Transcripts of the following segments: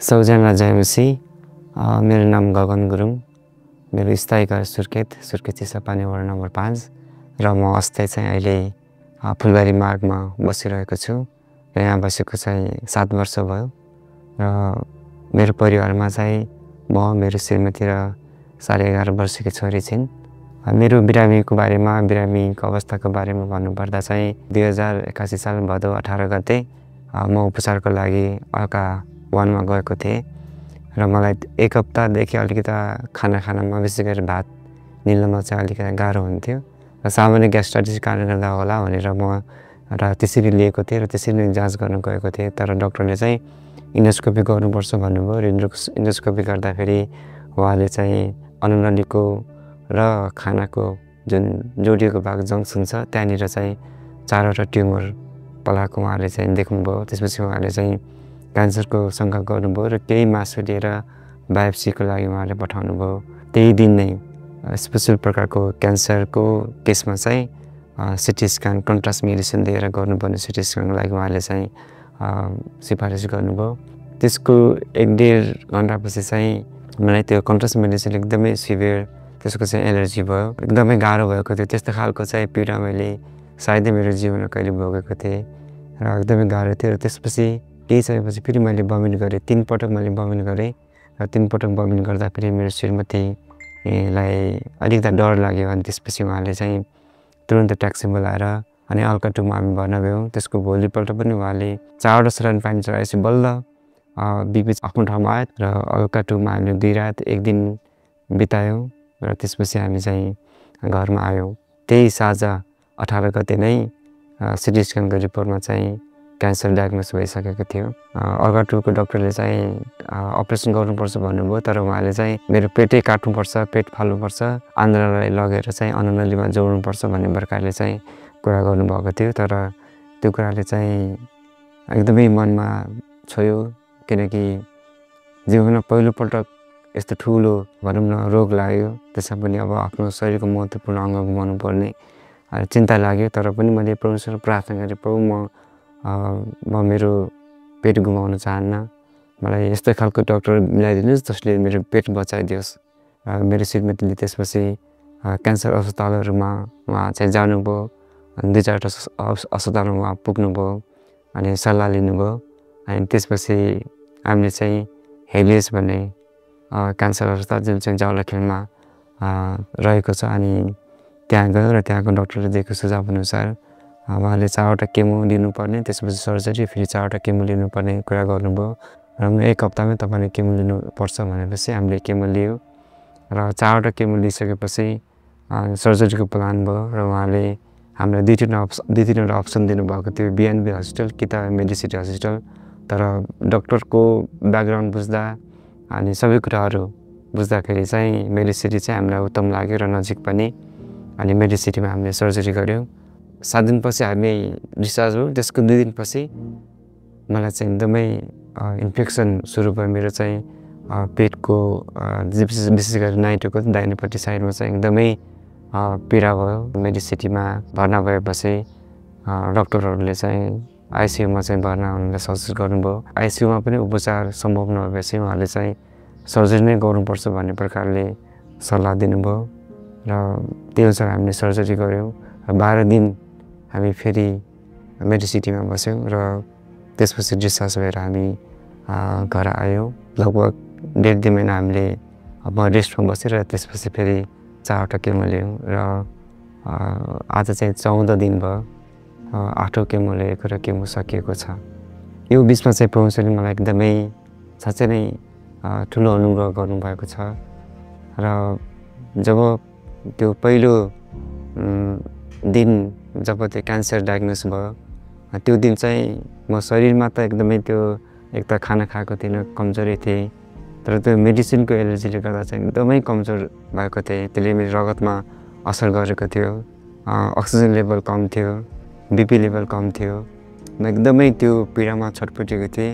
सबैजना जयमसी मेरो नाम गगन गुरुङ मेरो स्थायी घर सुर्खेत चिसापानी वडा नम्बर 5 र म अस्थायी चाहिँ अहिले फुलबारी मार्गमा बसिरहेको छु र यहाँ बसेको चाहिँ 7 वर्ष भयो र मेरो परिवारमा चाहिँ म मेरो श्रीमती र 11.5 वर्षकी छोरी छिन्। मेरो बिरामीको बारेमा बिरामीको अवस्थाको बारेमा भन्नुपर्दा चाहिँ 2081 साल भदौ 18 गते म उपचारको लागि अलका 1 मा गएको थिएँ र मलाई एक हप्तादेखि अलिकता खानामा विशेष गरी भात निल्नमा चाहिँ अलिकति गाह्रो हुन्थ्यो र सामान्य ग्यास्ट्राइटिस कारणले गर्दा होला भनेर म त्यसरी लिएको थिएँ र त्यसरी नै जाँच गर्न गएको थिएँ। तर डाक्टरले चाहिँ इन्डोस्कोपी गर्नुपर्छ भन्नुभयो र इन्डोस्कोपी गर्दाखेरि उहाँले चाहिँ अनुनलीको र खानाको जुन जोडिएको भाग जङ्सन छ त्यहाँनिर चाहिँ 4वटा ट्युमर पलाएको उहाँले चाहिँ देख्नुभयो। त्यसपछि उहाँले चाहिँ क्यान्सरको शङ्का गर्नुभयो र केही मासु लिएर बायोप्सीको लागि उहाँले पठाउनु भयो। त्यही दिन नै स्पेसल प्रकारको क्यान्सरको केसमा चाहिँ सिटी स्क्यान कन्ट्रास्ट मेडिसिन दिएर गर्नुपर्ने सिटी स्क्यानको लागि उहाँले चाहिँ सिफारिस गर्नुभयो। त्यसको 1.5 घन्टापछि चाहिँ मलाई त्यो कन्ट्रास्ट मेडिसिन एकदमै सिभियर त्यसको चाहिँ एलर्जी भयो, एकदमै गाह्रो भएको थियो। त्यस्तो खालको चाहिँ पीडा मैले सायदै मेरो जीवनमा कहिले भोगेको थिएँ र एकदमै गाह्रो थियो। र त्यसपछि केही समयपछि फेरि मैले बमिट गरेँ, 3 पटक मैले बमिट गरेँ र 3 पटक बमिट गर्दाखेरि मेरो श्रीमतीलाई अलिकति डर लाग्यो अनि त्यसपछि उहाँले चाहिँ तुरन्त ट्याक्सी बोलाएर अनि अलका 2 मा हामी भर्ना भयौँ। त्यसको भोलिपल्ट पनि उहाँले 4वटा सलाइन पानी चढाएपछि बल्ल बिपी आफ्नो ठाउँमा आयो र अलका 2 मा हामीले 2 रात 1 दिन बितायौँ र त्यसपछि हामी चाहिँ घरमा आयौँ। त्यही साँझ 18 गते नै सिटी स्क्यानको रिपोर्टमा चाहिँ क्यान्सर डायग्नोस भइसकेको थियो। अलका 2 को डाक्टरले चाहिँ अपरेसन गर्नुपर्छ भन्नुभयो, तर उहाँले चाहिँ मेरो पेटै काट्नुपर्छ, पेट फाल्नुपर्छ, आन्द्रालाई लगेर चाहिँ अनुनलीमा जोड्नुपर्छ भन्ने प्रकारले चाहिँ कुरा गर्नुभएको थियो। तर त्यो कुराले चाहिँ एकदमै मनमा छोयो, किनकि जीवनमा पहिलोपल्ट यस्तो ठुलो भनौँ न रोग लाग्यो, त्यसमा पनि अब आफ्नो शरीरको महत्त्वपूर्ण अङ्ग गुमाउनु पर्ने चिन्ता लाग्यो। तर पनि मैले परमेश्वरलाई प्रार्थना गरेँ, प्रभु म मेरो पेट गुमाउन चाहन्न, मलाई यस्तो खालको डाक्टर मिलाइदिनुहोस् जसले मेरो पेट बचाइदियोस्। मेरो श्रीमतीले त्यसपछि क्यान्सर अस्पतालहरूमा उहाँ चाहिँ जानुभयो, 2-4वटा अस्पतालमा उहाँ पुग्नुभयो अनि सल्लाह लिनुभयो। अनि त्यसपछि हामीले चाहिँ हेलियस भन्ने क्यान्सर अस्पताल जुन चाहिँ जावलाखेलमा रहेको छ अनि त्यहाँ गयो र त्यहाँको डाक्टरले दिएको सुझाव अनुसार उहाँले 4वटा केमो लिनुपर्ने, त्यसपछि सर्जरी, फेरि 4वटा केमो लिनुपर्ने कुरा गर्नुभयो र 1 हप्तामै तपाईँले केमो लिनुपर्छ भनेपछि हामीले केमो लियो र 4वटा केमो लिइसकेपछि सर्जरीको प्लान भयो र उहाँले हामीलाई 2-3वटा अप्सन दिनुभएको थियो, बिएनबी हस्पिटल कि त मेडिसिटी हस्पिटल। तर डाक्टरको ब्याकग्राउन्ड बुझ्दा अनि सबै कुराहरू बुझ्दाखेरि चाहिँ मेडिसिटी चाहिँ हामीलाई उत्तम लाग्यो र नजिक पनि। अनि मेडिसिटीमा हामीले सर्जरी गऱ्यौँ। 7 दिनपछि हामी डिस्चार्ज भयौँ। त्यसको 2 दिनपछि मलाई चाहिँ एकदमै इन्फेक्सन सुरु भयो। मेरो चाहिँ पेटको विशेष गरी नाइटोको दाहिनेपट्टि साइडमा चाहिँ एकदमै पीडा भयो। मेडिसिटीमा भर्ना भएपछि डाक्टरहरूले चाहिँ आइसियुमा चाहिँ भर्ना हुनलाई सजेस्ट गर्नुभयो। आइसियुमा पनि उपचार सम्भव नभएपछि उहाँले चाहिँ सर्जरी नै गर्नुपर्छ भन्ने प्रकारले सल्लाह दिनुभयो र त्यो अनुसार हामीले सर्जरी गऱ्यौँ। 12 दिन हामी फेरि मेडिसिटीमा बस्यौँ र त्यसपछि डिस्चार्ज भएर हामी घर आयौँ। लगभग 1.5 महिना हामीले म रेस्टमा बसेर त्यसपछि फेरि 4वटा केमो लियौँ र आज चाहिँ 14 दिन भयो 8औँ केमो लिएको र केमो सकिएको छ। यो बिचमा चाहिँ परमेश्वरले मलाई एकदमै साँच्चै नै ठुलो अनुग्रह गर्नुभएको छ र जब त्यो पहिलो दिन जब त्यो क्यान्सर डायग्नोस भयो त्यो दिन चाहिँ म शरीरमा त एकदमै त्यो एक त खाना खाएको थिइनँ, कमजोरी थिएँ, तर त्यो मेडिसिनको एलर्जीले गर्दा चाहिँ एकदमै कमजोर भएको थिएँ। त्यसले मेरो रगतमा असर गरेको थियो। अक्सिजन लेभल कम थियो, बिपी लेभल कम थियो। म एकदमै त्यो पीडामा छटपटेको थिएँ।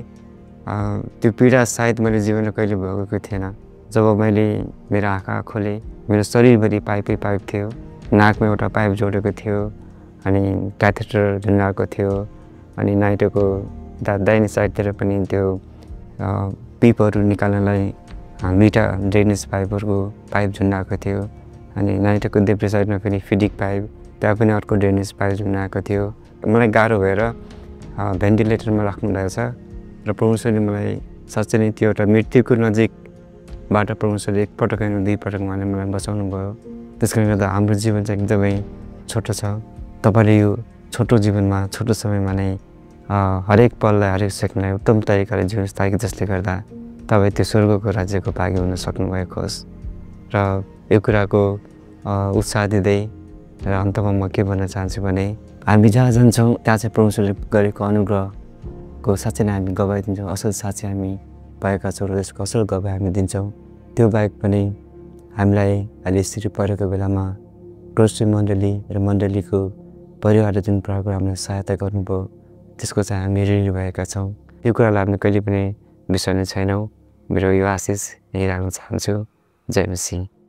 त्यो पीडा सायद मैले जीवनमा कहिले भोगेको थिएन। जब मैले मेरो आँखा खोलेँ, मेरो शरीरभरि पाइपै पाइप थियो। नाकमा एउटा पाइप जोडेको थियो, अनि क्याथेटर झुन्डाएको थियो, अनि नाइटोको दाहिने साइडतिर पनि त्यो पिपहरू निकाल्नलाई मिठा ड्रेनेज पाइपहरूको पाइप झुन्डाएको थियो। अनि नाइटोको देब्रे साइडमा फेरि फिडिक पाइप, त्यहाँ पनि अर्को ड्रेनेज पाइप झुन्डाएको थियो। मलाई गाह्रो भएर भेन्टिलेटरमा राख्नुभएको छ र प्रभुले मलाई साँच्चै नै त्यो एउटा मृत्युको नजिकबाट प्रभुले एकपटक होइन 2 पटक उहाँले मलाई बचाउनु भयो। त्यसकारण गर्दा हाम्रो जीवन चाहिँ एकदमै छोटो छ। तपाईँले यो छोटो जीवनमा छोटो समयमा नै हरेक पललाई हरेक सेकेन्डलाई उत्तम तरिकाले जिउनुहोस्, ताकि जसले गर्दा तपाईँ त्यो स्वर्गको राज्यको भागी हुन सक्नुभएको होस्। र यो कुराको उत्साह दिँदै र अन्तमा म के भन्न चाहन्छु भने हामी जहाँ जान्छौँ त्यहाँ चाहिँ प्रभुले गरेको अनुग्रहको साँच्चै नै हामी गवाई दिन्छौँ। असल साक्षी हामी भएका छौँ र त्यसको असल गवाई हामी दिन्छौँ। त्यो बाहेक पनि हामीलाई अहिले यसरी परेको बेलामा क्रोस्ट्री मण्डली र मण्डलीको परिवारले जुन प्रकारको हामीलाई सहायता गर्नुभयो, त्यसको चाहिँ हामी ऋणी भएका छौँ। यो कुरालाई हामीले कहिले पनि बिर्सने छैनौँ। मेरो यो आशिष यही राख्न चाहन्छु। जय मसीह।